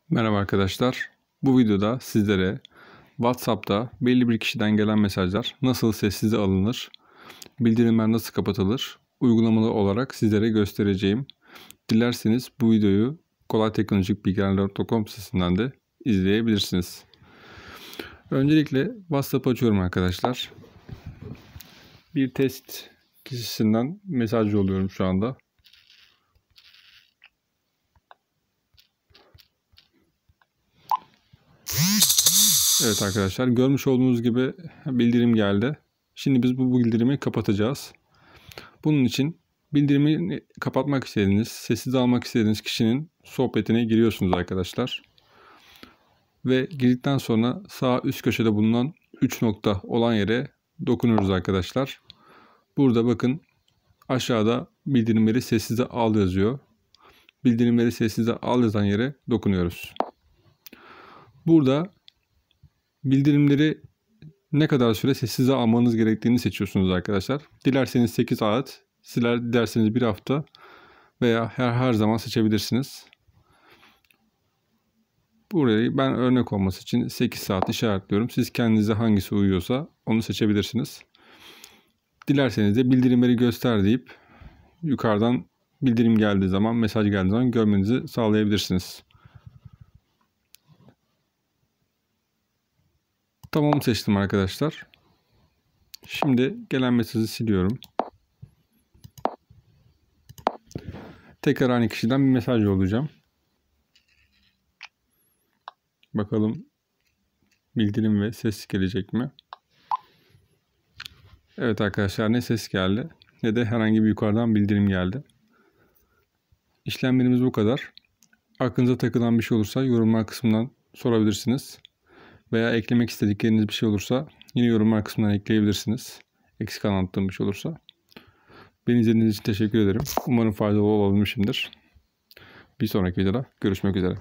Merhaba arkadaşlar. Bu videoda sizlere WhatsApp'ta belli bir kişiden gelen mesajlar nasıl sessize alınır, bildirimler nasıl kapatılır, uygulamalı olarak sizlere göstereceğim. Dilerseniz bu videoyu kolayteknolojikbilgiler.com sitesinden de izleyebilirsiniz. Öncelikle WhatsApp açıyorum arkadaşlar. Bir test kişisinden mesaj yolluyorum şu anda. Evet arkadaşlar, görmüş olduğunuz gibi bildirim geldi. Şimdi biz bu bildirimi kapatacağız. Bunun için bildirimi kapatmak istediğiniz, sessiz almak istediğiniz kişinin sohbetine giriyorsunuz arkadaşlar. Ve girdikten sonra sağ üst köşede bulunan 3 nokta olan yere dokunuyoruz arkadaşlar. Burada bakın aşağıda bildirimleri sessize al yazıyor. Bildirimleri sessize al yazan yere dokunuyoruz. Burada bildirimleri ne kadar süre sessize almanız gerektiğini seçiyorsunuz arkadaşlar. Dilerseniz 8 saat, dilerseniz 1 hafta veya her zaman seçebilirsiniz. Burayı ben örnek olması için 8 saat işaretliyorum. Siz kendinize hangisi uyuyorsa onu seçebilirsiniz. Dilerseniz de bildirimleri göster deyip yukarıdan bildirim geldiği zaman, mesaj geldiği zaman görmenizi sağlayabilirsiniz. Tamam seçtim arkadaşlar. Şimdi gelen mesajı siliyorum. Tekrar aynı kişiden bir mesaj yollayacağım. Bakalım bildirim ve ses gelecek mi? Evet arkadaşlar, ne ses geldi ne de herhangi bir yukarıdan bildirim geldi. İşlemlerimiz bu kadar. Aklınıza takılan bir şey olursa yorumlar kısmından sorabilirsiniz. Veya eklemek istedikleriniz bir şey olursa yine yorumlar kısmından ekleyebilirsiniz. Eksik anlattığım bir şey olursa. Beni izlediğiniz için teşekkür ederim. Umarım faydalı olabilmişimdir. Bir sonraki videoda görüşmek üzere.